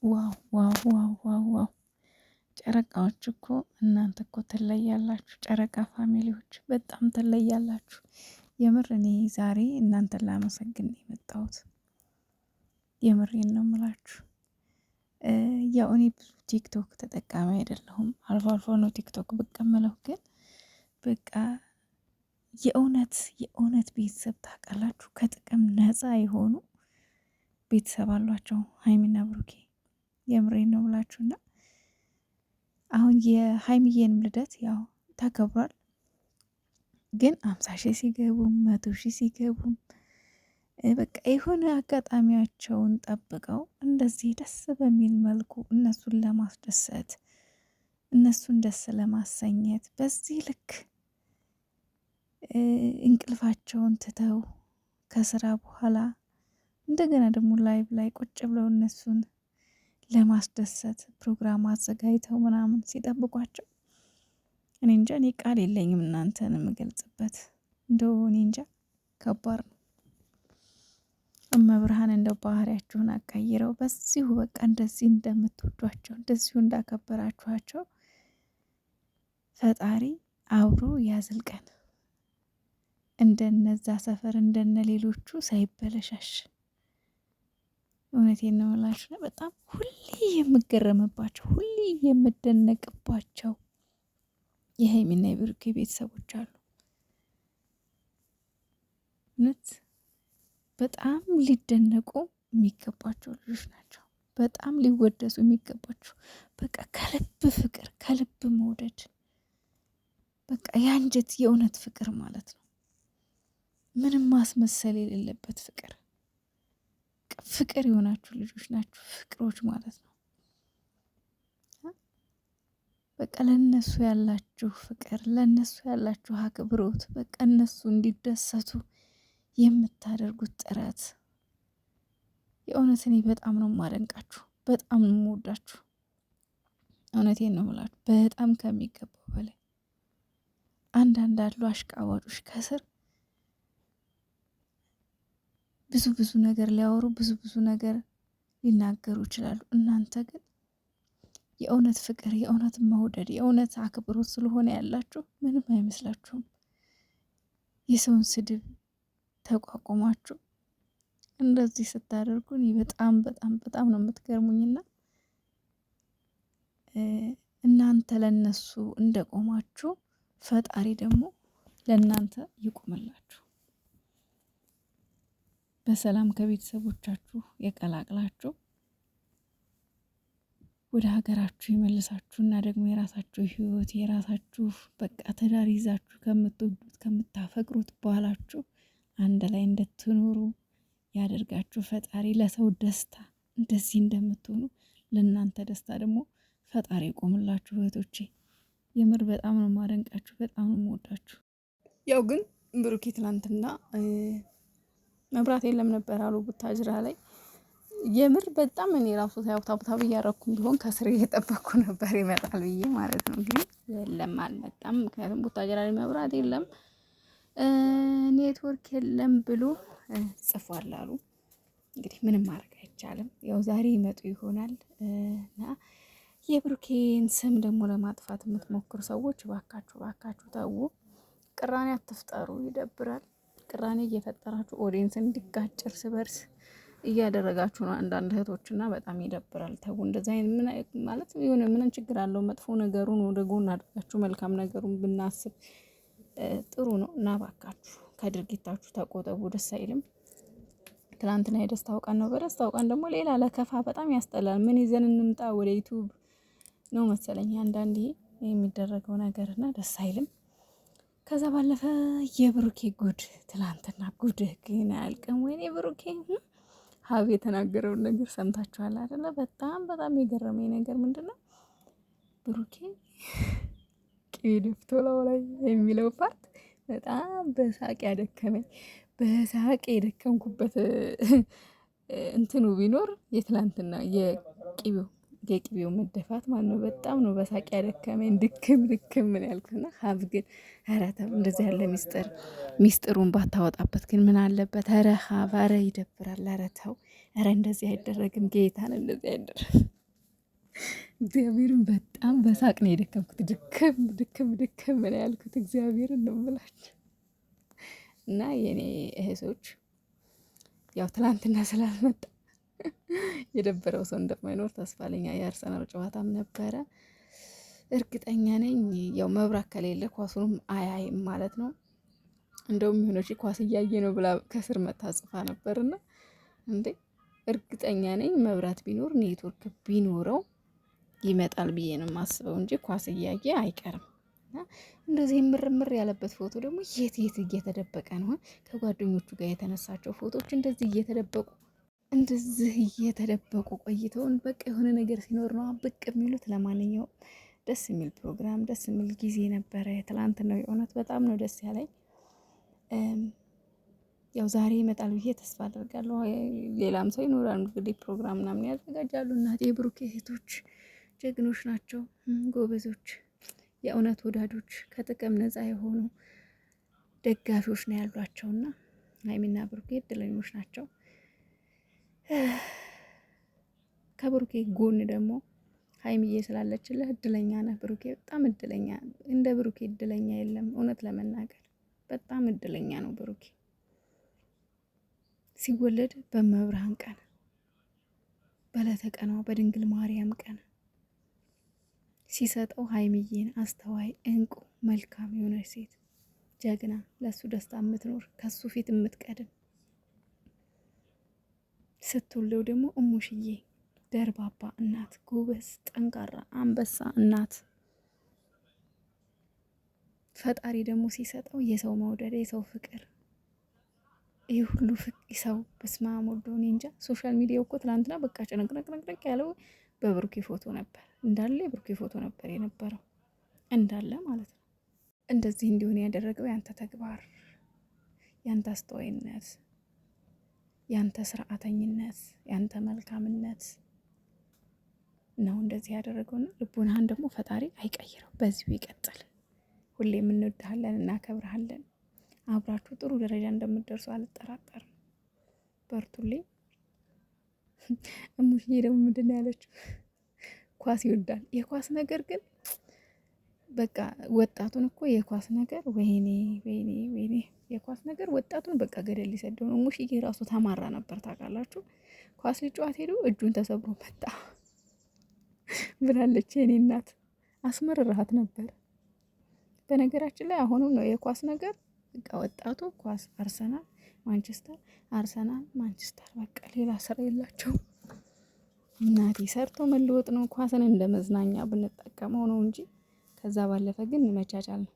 ዋው ዋው ዋው ዋው ዋው! ጨረቃዎች እኮ እናንተ እኮ ትለያላችሁ። ጨረቃ ፋሚሊዎች በጣም ትለያላችሁ። የምር እኔ ዛሬ እናንተን ላመሰግን ነው የመጣሁት። የምሬን ነው የምላችሁ። ያው እኔ ብዙ ቲክቶክ ተጠቃሚ አይደለሁም። አልፎ አልፎ ነው ቲክቶክ ብቅ እምለው። ግን በቃ የእውነት ቤተሰብ ታውቃላችሁ፣ ከጥቅም ነፃ የሆኑ ቤተሰብ አሏቸው ሀይሚና ብሩኬ። የምሬን ነው ብላችሁና አሁን የሀይሚዬንም ልደት ያው ተከብሯል። ግን 50 ሺህ ሲገቡም 100 ሺህ ሲገቡም በቃ የሆነ አጋጣሚያቸውን ጠብቀው እንደዚህ ደስ በሚል መልኩ እነሱን ለማስደሰት እነሱን ደስ ለማሰኘት በዚህ ልክ እንቅልፋቸውን ትተው ከስራ በኋላ እንደገና ደግሞ ላይቭ ላይ ቁጭ ብለው እነሱን ለማስደሰት ፕሮግራም አዘጋጅተው ምናምን ሲጠብቋቸው እኔ እንጃ፣ እኔ ቃል የለኝም እናንተን የምገልጽበት። እንደው እኔ እንጃ፣ ከባድ ነው። እመብርሃን እንደው ባህሪያችሁን አቀይረው በዚሁ በቃ እንደዚህ እንደምትወዷቸው እንደዚሁ እንዳከበራችኋቸው ፈጣሪ አብሮ ያዝልቀን። እንደነዛ ሰፈር እንደነ ሌሎቹ ሳይበለሻሽ። እውነቴን ነው የምላችሁ። በጣም ሁሌ የምገረምባቸው ሁሌ የምደነቅባቸው የሀይሚና የብሩኬ ቤተሰቦች አሉ። እውነት በጣም ሊደነቁ የሚገባቸው ልጆች ናቸው። በጣም ሊወደሱ የሚገባቸው በቃ ከልብ ፍቅር ከልብ መውደድ በቃ የአንጀት የእውነት ፍቅር ማለት ነው። ምንም ማስመሰል የሌለበት ፍቅር ፍቅር የሆናችሁ ልጆች ናችሁ። ፍቅሮች ማለት ነው። በቃ ለእነሱ ያላችሁ ፍቅር፣ ለእነሱ ያላችሁ አክብሮት፣ በቃ እነሱ እንዲደሰቱ የምታደርጉት ጥረት የእውነት እኔ በጣም ነው የማደንቃችሁ፣ በጣም ነው የምወዳችሁ። እውነቴን ነው የምላችሁ፣ በጣም ከሚገባው በላይ። አንዳንድ አሉ አሽቃባጮች ከስር ብዙ ነገር ሊያወሩ ብዙ ነገር ሊናገሩ ይችላሉ። እናንተ ግን የእውነት ፍቅር፣ የእውነት መውደድ፣ የእውነት አክብሮት ስለሆነ ያላችሁ ምንም አይመስላችሁም። የሰውን ስድብ ተቋቁማችሁ እንደዚህ ስታደርጉ እኔ በጣም ነው የምትገርሙኝና እናንተ ለነሱ እንደቆማችሁ ፈጣሪ ደግሞ ለእናንተ ይቁምላችሁ። በሰላም ከቤተሰቦቻችሁ የቀላቅላችሁ ወደ ሀገራችሁ ይመልሳችሁና ደግሞ የራሳችሁ ህይወት የራሳችሁ በቃ ትዳር ይዛችሁ ከምትወዱት ከምታፈቅሩት በኋላችሁ አንድ ላይ እንድትኖሩ ያደርጋችሁ ፈጣሪ። ለሰው ደስታ እንደዚህ እንደምትሆኑ ለእናንተ ደስታ ደግሞ ፈጣሪ ይቆምላችሁ እህቶቼ። የምር በጣም ነው ማደንቃችሁ፣ በጣም ነው የምወዳችሁ። ያው ግን ብሩኬ ትናንትና መብራት የለም ነበር አሉ ቡታጅራ ላይ። የምር በጣም እኔ ራሱ ታብታብ እያረኩም ቢሆን ከስር እየጠበቅኩ ነበር ይመጣል ብዬ ማለት ነው። ግን የለም አልመጣም። ምክንያቱም ቡታጅራ ላይ መብራት የለም ኔትወርክ የለም ብሎ ጽፏል አሉ። እንግዲህ ምንም ማድረግ አይቻልም። ያው ዛሬ ይመጡ ይሆናል እና የብሩኬን ስም ደግሞ ለማጥፋት የምትሞክሩ ሰዎች ባካችሁ ተዉ። ቅራኔ አትፍጠሩ፣ ይደብራል። ቅራኔ እየፈጠራችሁ ኦዲየንስ እንዲጋጭ እርስ በርስ እያደረጋችሁ ነው አንዳንድ እህቶችና በጣም ይደብራል። ተው እንደዛ አይነት ማለት የሆነ ምን ችግር አለው? መጥፎ ነገሩን ወደ ጎን አድርጋችሁ መልካም ነገሩን ብናስብ ጥሩ ነው እና ባካችሁ ከድርጊታችሁ ተቆጠቡ። ደስ አይልም። ትናንትና የደስታው ቀን ነው። በደስታው ቀን ደግሞ ሌላ ለከፋ በጣም ያስጠላል። ምን ይዘን እንምጣ ወደ ዩቱብ ነው መሰለኝ አንዳንዴ የሚደረገው ነገርና ደስ አይልም። ከዛ ባለፈ የብሩኬ ጉድ ትላንትና ጉድ ግን አያልቅም። ወይኔ ብሩኬ ሀብ የተናገረውን ነገር ሰምታችኋል አይደለ? በጣም የገረመኝ ነገር ምንድነው ብሩኬ ቅቤ ደፍቶ ላው ላይ የሚለው ፓርት በጣም በሳቅ ያደከመኝ። በሳቅ የደከምኩበት እንትኑ ቢኖር የትላንትና የቅቤው መደፋት ማለት ነው። በጣም ነው በሳቅ ያደከመኝ። ድክም ምን ያልኩትና ሀብ ግን ኧረ ተው እንደዚህ ያለ ሚስጥሩን ባታወጣበት ግን ምን አለበት? ኧረ ሀብ ኧረ ይደብራል። ኧረ ተው ኧረ እንደዚህ አይደረግም፣ ጌታን እንደዚህ አይደረግም። እግዚአብሔርን በጣም በሳቅ ነው የደከምኩት። ድክም ድክም ድክም ነው ያልኩት። እግዚአብሔርን ነው የምላችሁ። እና የኔ እህቶች ያው ትላንትና ስላልመጣ የደበረው ሰው እንደማይኖር ተስፋ አለኝ። የአርሰናል ጨዋታም ነበረ እርግጠኛ ነኝ። ያው መብራት ከሌለ ኳሱንም አያይም ማለት ነው። እንደውም የሆነች ኳስ እያየ ነው ብላ ከስር መታ ጽፋ ነበርና እንዴ እርግጠኛ ነኝ መብራት ቢኖር ኔትወርክ ቢኖረው ይመጣል ብዬ ነው የማስበው እንጂ ኳስ እያየ አይቀርም። እንደዚህ ምርምር ያለበት ፎቶ ደግሞ የት የት እየተደበቀ ነው። ከጓደኞቹ ጋር የተነሳቸው ፎቶዎች እንደዚህ እየተደበቁ ቆይተውን በቃ የሆነ ነገር ሲኖር ነው ብቅ የሚሉት። ለማንኛውም ደስ የሚል ፕሮግራም፣ ደስ የሚል ጊዜ ነበረ። ትላንት ነው የእውነት በጣም ነው ደስ ያለኝ። ያው ዛሬ ይመጣል ብዬ ተስፋ አደርጋለሁ። ሌላም ሰው ይኖራል እንግዲህ ፕሮግራም ምናምን ያዘጋጃሉ። እናቴ የብሩኬ እህቶች ጀግኖች ናቸው፣ ጎበዞች፣ የእውነት ወዳጆች፣ ከጥቅም ነፃ የሆኑ ደጋፊዎች ነው ያሏቸውና ሀይሚና ብሩኬ እድለኞች ናቸው። ከብሩኬ ጎን ደግሞ ሀይሚዬ ስላለችልህ እድለኛ ነህ ብሩኬ። በጣም እድለኛ፣ እንደ ብሩኬ እድለኛ የለም። እውነት ለመናገር በጣም እድለኛ ነው ብሩኬ። ሲወለድ በመብርሃን ቀን፣ በዕለተ ቀኗ በድንግል ማርያም ቀን ሲሰጠው ሀይሚዬን አስተዋይ፣ እንቁ፣ መልካም የሆነች ሴት ጀግና፣ ለሱ ደስታ የምትኖር ከሱ ፊት የምትቀድም ስትውልደው ደግሞ እሙሽዬ ደርባባ እናት፣ ጎበዝ፣ ጠንካራ አንበሳ እናት። ፈጣሪ ደግሞ ሲሰጠው የሰው መውደድ፣ የሰው ፍቅር፣ ይህ ሁሉ ሰው በስመ አብ ወልድ እኔ እንጃ። ሶሻል ሚዲያው እኮ ትናንትና በቃ ጭንቅንቅንቅንቅ ያለው በብሩኬ ፎቶ ነበር እንዳለ፣ የብሩኬ ፎቶ ነበር የነበረው እንዳለ ማለት ነው። እንደዚህ እንዲሆን ያደረገው ያንተ ተግባር፣ ያንተ አስተዋይነት፣ ያንተ ስርዓተኝነት፣ ያንተ መልካምነት ነው እንደዚህ ያደረገውና ልቡናህን ደግሞ ፈጣሪ አይቀይረው፣ በዚሁ ይቀጥል። ሁሌም እንወድሃለን፣ እናከብርሃለን። አብራችሁ ጥሩ ደረጃ እንደምትደርሱ አልጠራጠርም። በርቱልኝ። እሙሽዬ ደግሞ ምንድን ነው ያለችው? ኳስ ይወዳል። የኳስ ነገር ግን በቃ ወጣቱን እኮ የኳስ ነገር ወይኔ ወይኔ ወይኔ፣ የኳስ ነገር ወጣቱን በቃ ገደል ሊሰደው ነው። እሙሽዬ ራሱ ተማራ ነበር ታውቃላችሁ። ኳስ ሊጫወት ሄዶ እጁን ተሰብሮ መጣ ብላለች። የኔ እናት አስመርራት ነበር። በነገራችን ላይ አሁንም ነው የኳስ ነገር በቃ ወጣቱ ኳስ፣ አርሰናል ማንቸስተር፣ አርሰናል ማንቸስተር፣ በቃ ሌላ ስራ የላቸውም። እናቴ ሰርቶ መለወጥ ነው። ኳስን እንደ መዝናኛ ብንጠቀመው ነው እንጂ ከዛ ባለፈ ግን መቻቻል ነው።